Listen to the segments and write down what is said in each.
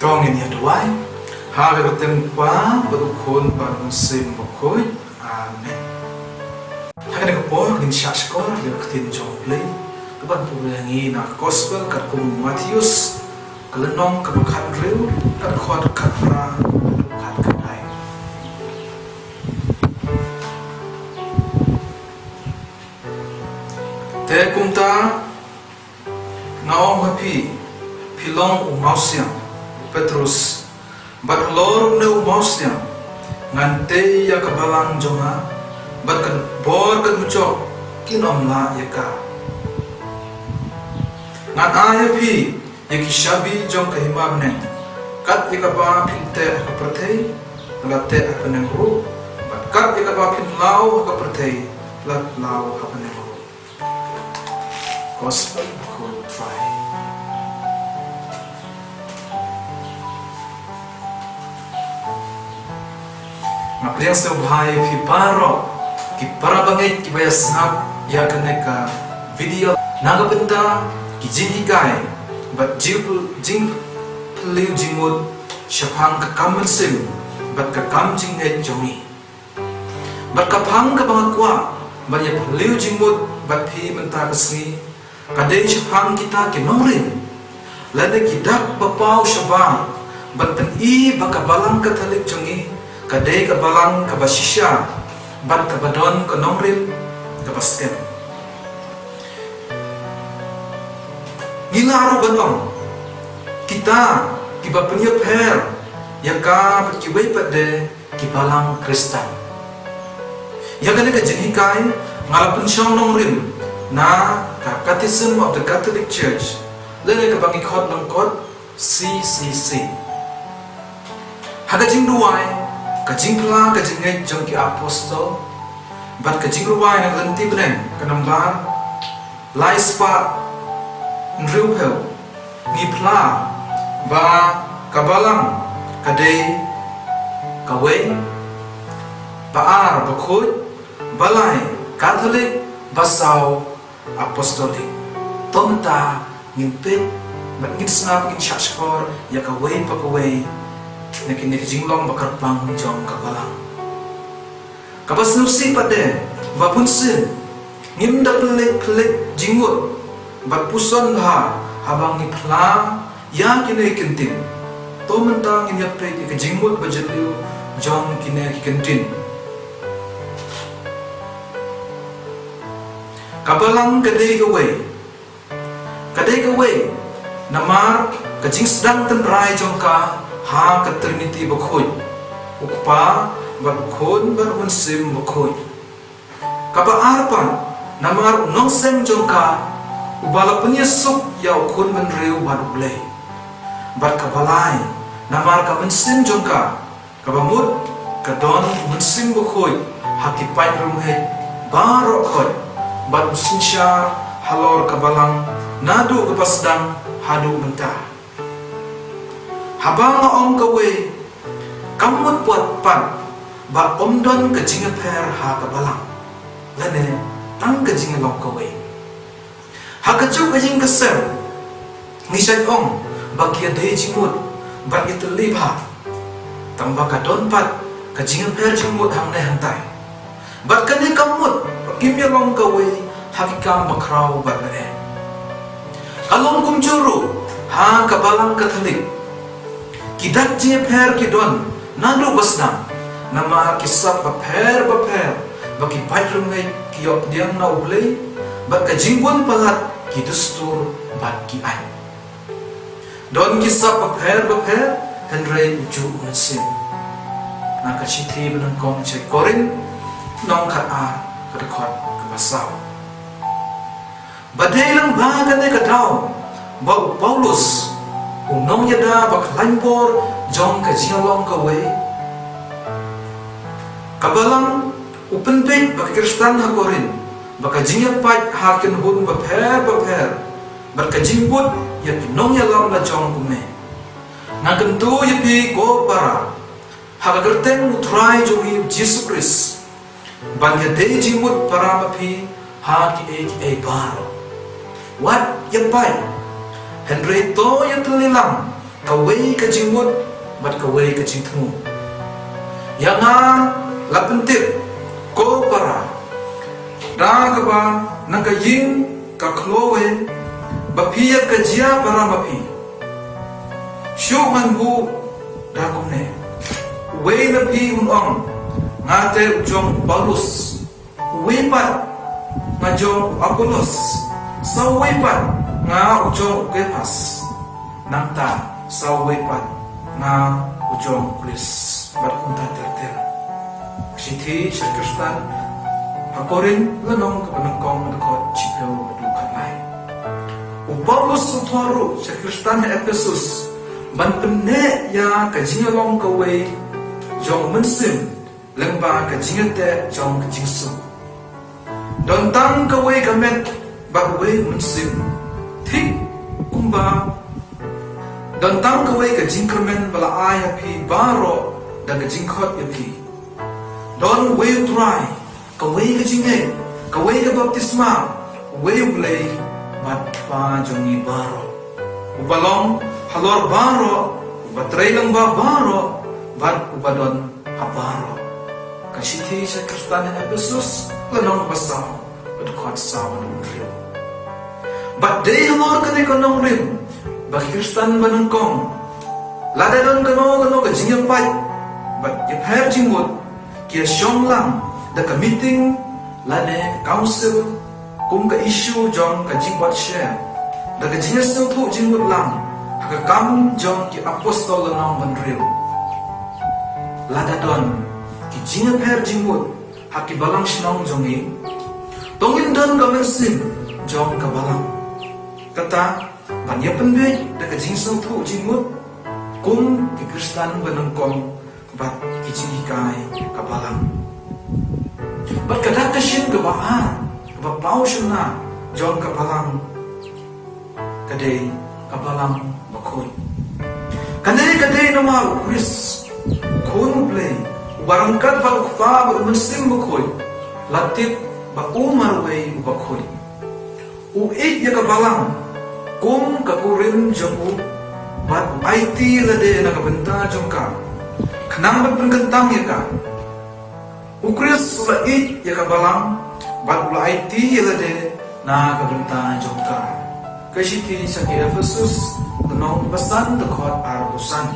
Tong ini aduai, hari bertempa berukun bermusim berkoi, amen. Hari ini kepor gin syak sekolah dia ketin jomplay, keban pulangi nak gospel kat kum Matius, kelenong kebekat riu, kat khot kat pra, kat kedai. Te kumta ngawang happy, pilong umausiang. Petrus, bat lor ne umausnya, ngante ya kebalang jonga, bat kan bor kan mucok, kinom la ya ka. Ngan ayah pi, ya kishabi jong kahimam ne, kat ya kaba pinte ka pertei, late ka nengru, bat kat ya kaba pin lau ka pertei, lat lau ka nengru. Gospel code 5. Ngapriang sa ubahay fi paro ki para bangit ki baya snap ya kaneka video nagapenta ki jinhikai bat jing peliu jingmut syapang ka kamen sim bat ka kam jingnet jongi bat ka phang ka bangakwa bat ya peliu jingmut bat phi menta kasni kadai syapang kita ki nomrin lada ki dak bapau syabang bat pen I bakabalang katalik jongi kadai kabalang kabasisya bat kabadon kanongril kabasken ngilaro banong kita kiba punya per yaka berkiwai pada kibalang Kristen yaga ka jenikai ngalapun syang nongril na ka Catechism of the Catholic Church lele ka bangi khot langkot CCC haga jingduai kajing pula kajing ngai jong ki apostol bat kajing ruwai nang lenti bren kanambar lai spa nriu heu ngi pla ba kabalang kadai kawai baar bakhut balai Katolik basau apostolik tomta ngimpit bat ngit snap ngit syakskor ya kawai pakawai nakin jinglong bakar pang jong kabalang kabas nusi pade wapun sin ngimda pelik jingut bat puson ha habang ni pla ya kine kentin to mentang ngin yape ke jingut bajeliu jong kine kentin kabalang kadai gawe namar kajing sedang tenrai jongka ha ka Trinity bakhoy ukpa bakhon barunsim bakhoy kapa arpan namar nong sem jongka ubala punya suk ya ukun menreu badublay bat kabalai namar ka mensim jongka kabamut kadon mensim bakhoy hakipai rumhe baro khoy bat usinsya halor kabalang nadu kapasdang hadu mentah habang om kawe kamut puat pan ba om don kajing per ha kabalang lane tang kajing long kawe ha kaju kajing kesem ngisai om ba kia dei jimut ba itu liba tamba ka don pat kajing per jimut hang ne hantai bat kane kamut kimya long kawe hakikam bakrau ba ne kalong kumjuru ha kabalang Katolik kidak je per kidon nando basdam nama kisap baper baki paitrum ngai kiok diang na ublei bak kajingwan palat kidustur bat ki ai don kisap baper henrei uju unsim na kachiti benang kong che korin nong khat a kadkhot kabasau badai lang bagane kadau bau Paulus nong yada bak lainbor jong ka jialong ka we kabalang upen page bak Kristen ha korin bak jinga pat hakin hun baper bak jingbut ya nong yalam la jong kume na kentu yapi go para ha gerteng utrai jongi Jesus Christ ban ya de jimut para mapi ha ki e baro what yapai Henry to ya telilang kawai ka jingmut bat kawai ka jingtmu yang lapentip ko para da ka ba nang ka ying ka klowe bapia ka jia para mapi syuman bu da kumne we na pi unong ngate ujong Paulus wipat ngajong Apolos sa wipat nga ujong Kepas nangta sa wipat nga ujong Chris bat kunta terter sithi sa Kristan hakorin lanong kapanangkong dekot chipyo madukan lai Paulus utwaru sa Kristan Efesus ban penne ya kajingalong kawai jong mensim lengba kajingate jong kajingsu don tang kawai kamet bagwai mensim thik kumba don tang kawai kajingkermen bala aya pi baro dan kajingkhot ya pi don way try kawai kajingai kawai ka baptisma way ulay bat pa jongi baro ubalong halor baro ubatray lang ba baro bat ubadon habaro kasithi sa Kristan Efesus lanong basaw udukot sawa ng rio bat day halor kanay kanong rim ba Kristan banangkong ladadon kano ka jingyapay bat yipher jingmut kia syong lang da ka meeting lane council kung ka issue jong ka jingwat share da ka jingyasel tu jingmut lang haka kam jong ki apostol lanong banril ladadon ki jingapher jingmut haki balang sinong jongi tongin don gamensin jong ka balang kata banyapan be da ka jingsel tu jingmut kung ki Kristan banangkong bat ki jinghikai ka balang bat kadakasin ka baan kapapau na jong ka balang kadai ka balang bakun kadai nama Chris kun play barangkat ba ukpa ba mensim bakun latit ba umar way bakun uik ya ka balang kum ka kurim jong bat IT lade na kabenta jong ka kanang bat pengkentang ya ka ukris lait ya ka balang bat ula IT ya lade na kabenta jong ka kasithi sa Efesus lanong basan dekot arbusan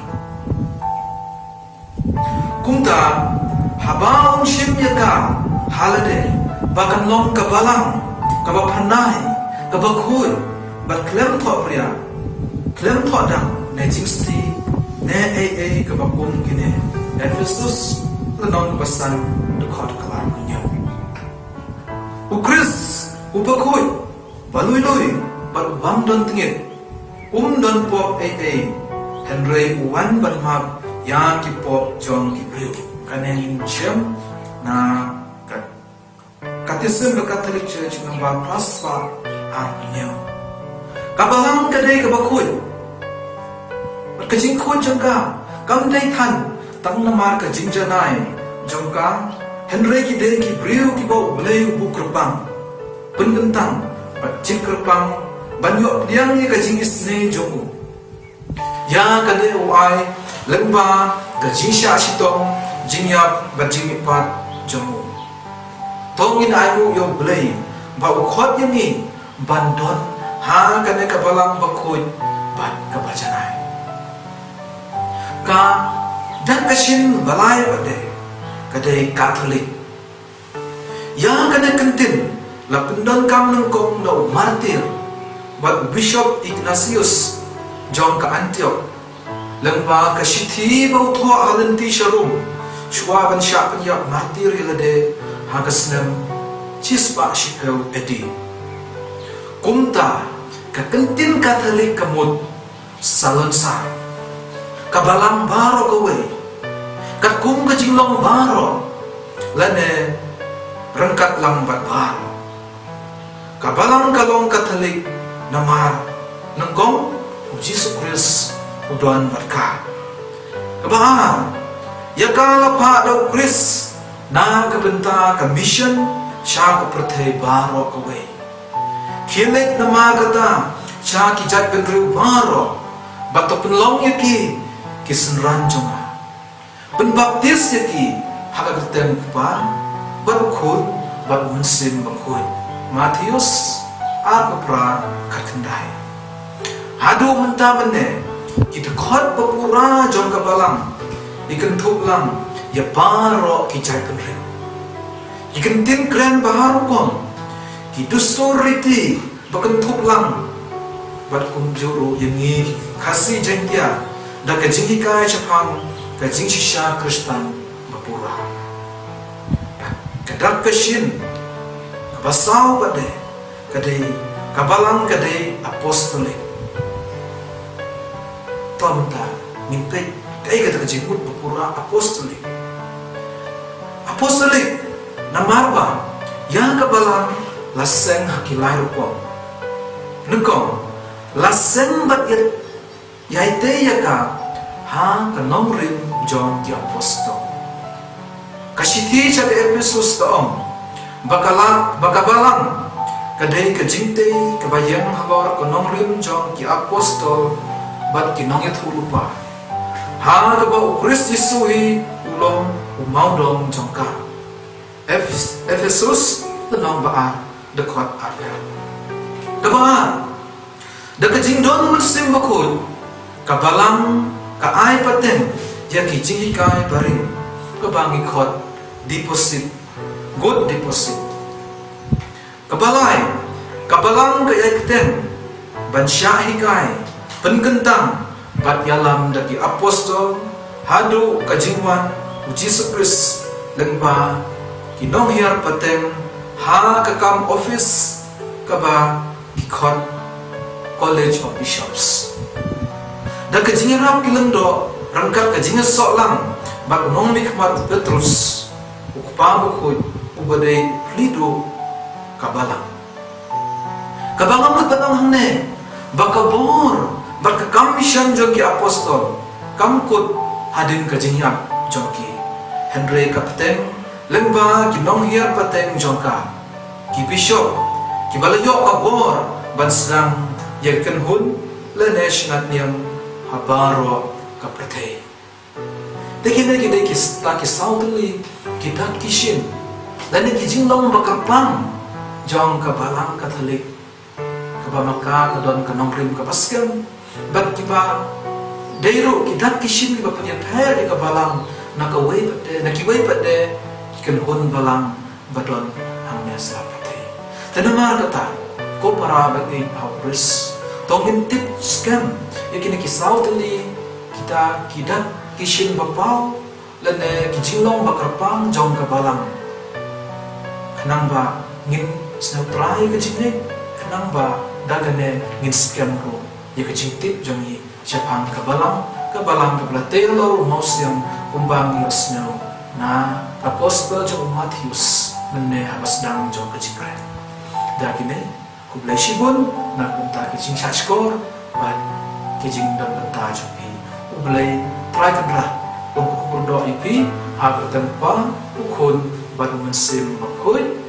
kumta habang shimya ka halade bakan long kabalang kabapanay kabakhoy bat klem tho priya klem tho dang ne jingsti ne AA kabakun gine Efesus lanong basan dekot kalar kunyo ukris ubakhoy balui bat don tingit don pop AA Henry uwan ban mag yang ki pop jong ki brio kanen chem na katisem Catholic Church number paspa arnyo kabalang kadai kabakhoy kajing khon jangka kamdai than tang namar ka jingjanai jongka Henry ki den ki brio ki bo blei bukrpang penbentang jingkrpang banyo diang ye kajing isne jongu ya kadai oai lengba kajing sha sitong jingyap bajingipat jongu tongin ayu yo blei ba ukhot yami bandon ha kadai kabalang bakhoy bat kabajanai ka dan kasin balai bade kadai Catholic yang kadai kentin la pendon kam nangkong no martir bat Bishop Ignatius jong ka Antioch lengba kasithi bau tho alenti sharum shwa ban sha panya martir hilade hagasnem chispa shipeu edi kumta ka kentin Catholic kamut salonsa kabalang baro kawe kakum kajinglong baro lane rengkat lambat baro kabalang kalong Catholic namar nangkong Jesus Christ uduan barka kabahar yakala pa daw Christ na kabenta ka mission siya ko pertay baro kawe kilit na magata siya kijat penriw baro bato penlong yaki kisenran jonga penbaptis yaki haka kertem pa bakun bat mensim bakun Matius agapra kakendai hadu menta bene kita khot bapura jong kabalang ikan thuplang ya paro ki chai penre ikan tin kren baharu kon ki dusoriti bakan thuplang bat kum juru yangi khasi jengkia da ka jingi kai chapang ka jing shisha kristan bapura kadak kashin kabasau bade kadai kabalang kadai apostolik tonta nimpe kai kata jingkut bapura apostolik namarwa yang kabalang laseng hakilai rupong nukong laseng bat yaite yaka ha kanong rim John di apostol kasiti sa Efesus taong bakabalang kadai kajingte kabayang halor kanong rim John di apostol bat kinong yatulupa ha kaba ukris Yesuhi ulong umaudong jongka Efesus tenong baar dekot arbel daba dekajingdon musim bakul kabalang kaai paten yaki jingi kai baring kabangi khot deposit good deposit kabalang kayai paten bansyahi kai penkentang bat yalam daki apostol hadu kajingwan Jesus Christ lengba kinong hiar paten ha kakam office kaba ikot College of Bishops da kajinga rap kilendo rangkat kajinga soklang bak nong mikmat Petrus ukpa bukut ubadai flido kabalang matanang hangne bakabor bakakam mission joki apostol kamkut hadin kajinga joki Henry kapten lengba kinong hiar pateng jongka ki bishop ki balayo abor ban sedang yakin hun lenesh nat niang habaro kapatay dekine ki sta ki saudli kita kishin dan ki jinglong bakapang jong kabalang katolik kabamaka kadon kanong rim kapaskem bat kiba deiru kita kishin ki bapanya thair di kabalang nakiway pade ikan hun balang badon hangnya sapate tanamar kata ko para bagi hawris tongin tip scam yakin kisau tali kita kidak kishin bapau lene kijilong bakarpang jong kabalang kenang ba ngin snaprai kejine kenang ba dagane ngin scam ko ya kejing tip jongi siapang kabalang kabelate lo maus yang kumbang yosno na apostol jong Matius menne habas dang jong kejikren dagine kublai shibun na punta kejing shashkor bat kejing dan benta jopi ublai try kendra untuk kurdo ipi ha tempa ukun bat mensim bakut